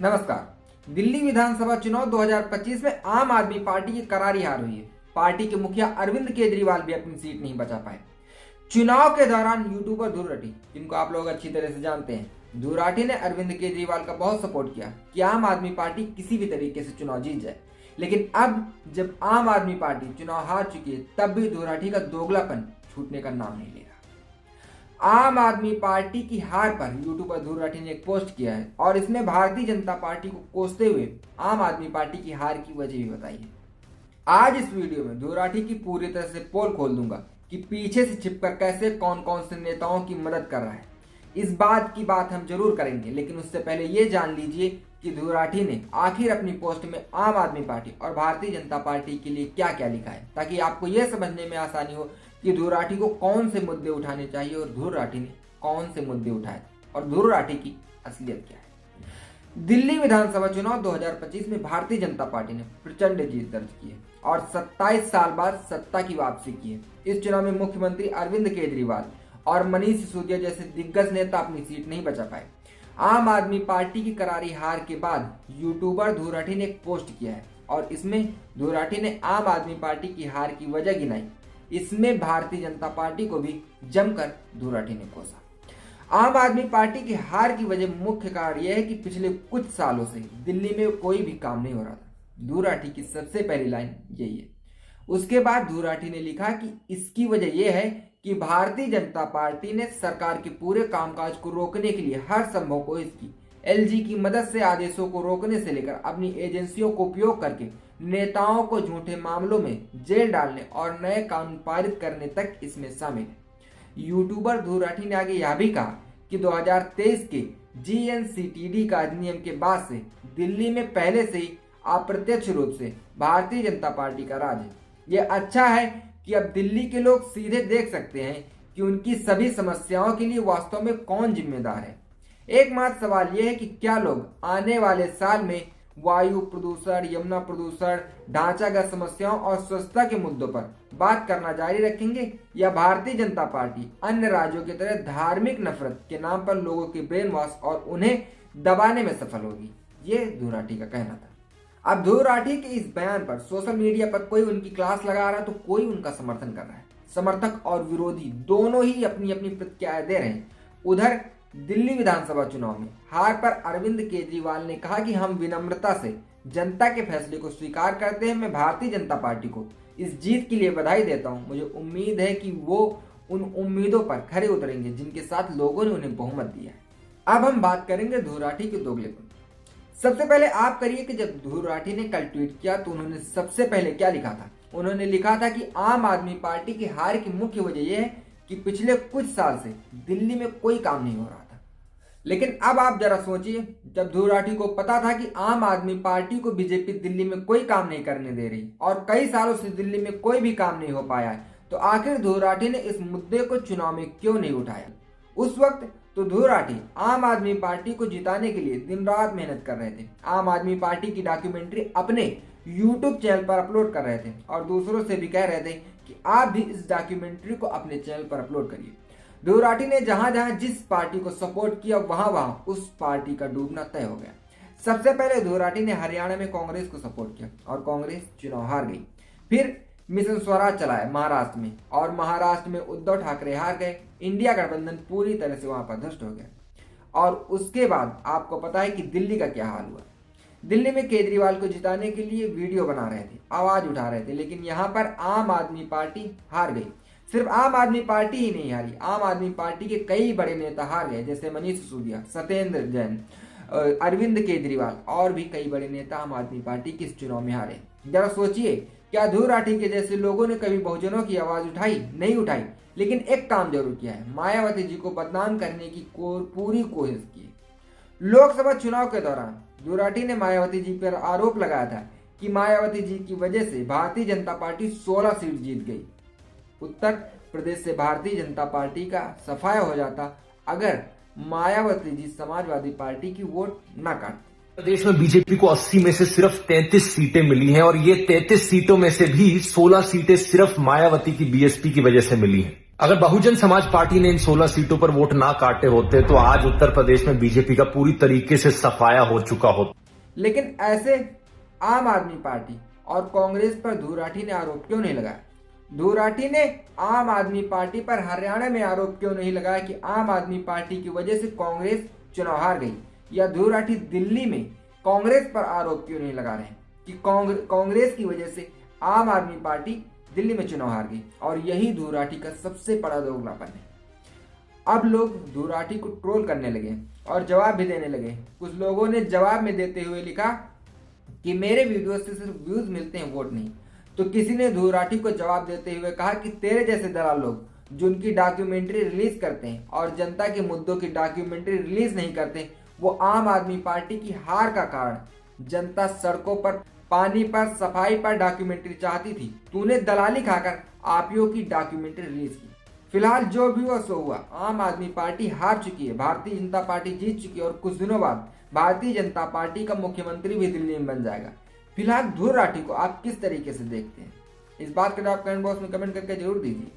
नमस्कार। दिल्ली विधानसभा चुनाव 2025 में आम आदमी पार्टी की करारी हार हुई है। पार्टी के मुखिया अरविंद केजरीवाल भी अपनी सीट नहीं बचा पाए। चुनाव के दौरान यूट्यूबर ध्रुव राठी, जिनको आप लोग अच्छी तरह से जानते हैं, ध्रुव राठी ने अरविंद केजरीवाल का बहुत सपोर्ट किया कि आम आदमी पार्टी किसी भी तरीके से चुनाव जीत जाए। लेकिन अब जब आम आदमी पार्टी चुनाव हार चुकी है, तब भी ध्रुव राठी का दोगलापन छूटने का नाम नहीं ले रहा। आम आदमी पार्टी की हार पर यूट्यूबर ध्रुव राठी ने एक पोस्ट किया है और इसमें भारतीय जनता पार्टी को कोसते हुए आम आदमी पार्टी की हार की वजह भी बताई है। आज इस वीडियो में ध्रुव राठी की पूरी तरह से पोल खोल दूंगा कि पीछे से छिपकर कैसे कौन कौन से नेताओं की मदद कर रहा है। इस बात की बात हम जरूर करेंगे, लेकिन उससे पहले ये जान लीजिए कि ध्रुव राठी ने आखिर अपनी पोस्ट में आम आदमी पार्टी और भारतीय जनता पार्टी के लिए क्या क्या लिखा है, ताकि आपको यह समझने में आसानी हो कि ध्रुव राठी को कौन से मुद्दे उठाने चाहिए और ध्रुव राठी ने कौन से मुद्दे उठाए और ध्रुव राठी की असलियत क्या है। दिल्ली विधानसभा चुनाव 2025 में भारतीय जनता पार्टी ने प्रचंड जीत दर्ज की है और 27 साल बाद सत्ता की वापसी की है। इस चुनाव में मुख्यमंत्री अरविंद केजरीवाल और मनीष सिसोदिया जैसे दिग्गज नेता अपनी सीट नहीं बचा पाए। आम आदमी पार्टी की करारी हार के बाद यूट्यूबर ध्रुव राठी ने एक पोस्ट किया है और इसमें ध्रुव राठी ने आम आदमी पार्टी की हार की वजह गिनाई। इसमें भारतीय जनता पार्टी को भी जमकर ध्रुव राठी ने कोसा। आम आदमी पार्टी की हार की वजह मुख्य कारण यह है कि पिछले कुछ सालों से दिल्ली में कोई भी काम नहीं हो रहा था। ध्रुव राठी की सबसे पहली लाइन यही है। उसके बाद ध्रुव राठी ने लिखा कि इसकी वजह यह है कि भारतीय जनता पार्टी ने सरकार के पूरे कामकाज को रोकने के लिए हर संभव कोशिश की। एलजी की मदद से आदेशों को रोकने से लेकर अपनी एजेंसियों को उपयोग करके नेताओं को झूठे मामलों में जेल डालने और नए कानून पारित करने तक इसमें शामिल है। यूट्यूबर ध्रुव राठी ने आगे यह भी कहा कि 2023 के जीएनसीटीडी का अधिनियम के बाद से दिल्ली में पहले से ही अप्रत्यक्ष रूप से भारतीय जनता पार्टी का राज है। यह अच्छा है कि अब दिल्ली के लोग सीधे देख सकते हैं कि उनकी सभी समस्याओं के लिए वास्तव में कौन जिम्मेदार है। एकमात्र सवाल यह है कि क्या लोग आने वाले साल में वायु प्रदूषण, यमुना प्रदूषण, ढांचागत समस्याओं और स्वच्छता के मुद्दों पर बात करना जारी रखेंगे, या भारतीय जनता पार्टी अन्य राज्यों की तरह धार्मिक नफरत के नाम पर लोगों के ब्रेन वॉश और उन्हें दबाने में सफल होगी। ये ध्रुव राठी का कहना था। अब ध्रुव राठी के इस बयान पर सोशल मीडिया पर कोई उनकी क्लास लगा रहा है तो कोई उनका समर्थन कर रहा है। समर्थक और विरोधी दोनों ही अपनी अपनी प्रतिक्रिया दे रहे हैं। उधर दिल्ली विधानसभा चुनाव में हार पर अरविंद केजरीवाल ने कहा कि हम विनम्रता से जनता के फैसले को स्वीकार करते हैं। मैं भारतीय जनता पार्टी को इस जीत के लिए बधाई देता हूं। मुझे उम्मीद है कि वो उन उम्मीदों पर खरे उतरेंगे जिनके साथ लोगों ने उन्हें बहुमत दिया है। अब हम बात करेंगे ध्रुव राठी के दोगलेपन। सबसे पहले आप करिए कि जब ध्रुव राठी ने कल ट्वीट किया तो उन्होंने सबसे पहले क्या लिखा था। उन्होंने लिखा था कि आम आदमी पार्टी की हार की मुख्य वजह यह है कि पिछले कुछ साल से दिल्ली में कोई काम नहीं हो रहा था। लेकिन अब आप जरा सोचिए, जब ध्रुव राठी को पता था कि आम आदमी पार्टी को बीजेपी दिल्ली में कोई काम नहीं करने दे रही और कई सालों से दिल्ली में कोई भी काम नहीं हो पाया है, तो आखिर ध्रुव राठी ने इस मुद्दे को चुनाव में क्यों नहीं उठाया। उस वक्त तो ध्रुव राठी आम आदमी पार्टी को जिताने के लिए दिन रात मेहनत कर रहे थे। आम आदमी पार्टी की डॉक्यूमेंट्री अपने यूट्यूब चैनल पर अपलोड कर रहे थे और दूसरों से भी कह रहे थे कि आप भी इस डॉक्यूमेंट्री को अपने चैनल पर अपलोड करिए। ध्रुव राठी ने जहां जहां जिस पार्टी को सपोर्ट किया वहां वहां उस पार्टी का डूबना तय हो गया। सबसे पहले ध्रुव राठी ने हरियाणा में कांग्रेस को सपोर्ट किया और कांग्रेस चुनाव हार गई। फिर मिशन स्वराज चलाया महाराष्ट्र में और महाराष्ट्र में उद्धव ठाकरे हार गए। इंडिया गठबंधन पूरी तरह से वहां पर ध्वस्त हो गया। और उसके बाद आपको पता है कि दिल्ली का क्या हाल हुआ। दिल्ली में केजरीवाल को जिताने के लिए वीडियो बना रहे थे, आवाज उठा रहे थे, लेकिन यहाँ पर आम आदमी पार्टी हार गई। सिर्फ आम आदमी पार्टी ही नहीं हारी, आम आदमी पार्टी के कई बड़े नेता हार गए, जैसे मनीष सिसोदिया, सत्येंद्र जैन, अरविंद केजरीवाल और भी कई बड़े नेता आम आदमी पार्टी के इस चुनाव में हारे। जरा सोचिए, क्या ध्रुव राठी के जैसे लोगों ने कभी बहुजनों की आवाज उठाई? नहीं उठाई। लेकिन एक काम जरूर किया है, मायावती जी को बदनाम करने की पूरी कोशिश की। लोकसभा चुनाव के दौरान ध्रुव राठी ने मायावती जी पर आरोप लगाया था कि मायावती जी की वजह से भारतीय जनता पार्टी 16 सीट जीत गई। उत्तर प्रदेश से भारतीय जनता पार्टी का सफाया हो जाता अगर मायावती जी समाजवादी पार्टी की वोट न काटती। प्रदेश में बीजेपी को 80 में से सिर्फ 33 सीटें मिली हैं और ये 33 सीटों में से भी 16 सीटें सिर्फ मायावती की बीएसपी की वजह से मिली हैं। अगर बहुजन समाज पार्टी ने इन 16 सीटों पर वोट ना काटे होते तो आज उत्तर प्रदेश में बीजेपी का पूरी तरीके से सफाया हो चुका होता। लेकिन ऐसे आम आदमी पार्टी और कांग्रेस पर ध्रुव राठी ने आरोप क्यों नहीं लगाया? ध्रुव राठी ने आम आदमी पार्टी पर हरियाणा में आरोप क्यों नहीं लगाया कि आम आदमी पार्टी की वजह से कांग्रेस चुनाव हार गई? या ध्रुव राठी दिल्ली में कांग्रेस पर आरोप क्यों नहीं लगा रहे हैं कि कांग्रेस की वजह से आम आदमी पार्टी दिल्ली में चुनाव हार गई? और यही ध्रुव राठी का सबसे बड़ा दोगलापन है। अब लोग ध्रुव राठी को ट्रोल करने लगे और जवाब भी देने लगे। कुछ लोगों ने जवाब में देते हुए लिखा कि मेरे वीडियो से सिर्फ व्यूज मिलते हैं, वोट नहीं। तो किसी ने ध्रुव राठी को जवाब देते हुए कहा कि तेरे जैसे दलाल लोग जो उनकी डॉक्यूमेंट्री रिलीज करते हैं और जनता के मुद्दों की डॉक्यूमेंट्री रिलीज नहीं करते, वो आम आदमी पार्टी की हार का कारण। जनता सड़कों पर, पानी पर, सफाई पर डॉक्यूमेंट्री चाहती थी, तूने दलाली खाकर आपियों की डॉक्यूमेंट्री रिलीज की। फिलहाल जो भी हुआ सो हुआ, आम आदमी पार्टी हार चुकी है, भारतीय जनता पार्टी जीत चुकी है और कुछ दिनों बाद भारतीय जनता पार्टी का मुख्यमंत्री भी दिल्ली में बन जाएगा। फिलहाल ध्रुव राठी को आप किस तरीके से देखते हैं? इस बात का जवाब कमेंट बॉक्स में कमेंट करके जरूर दीजिए।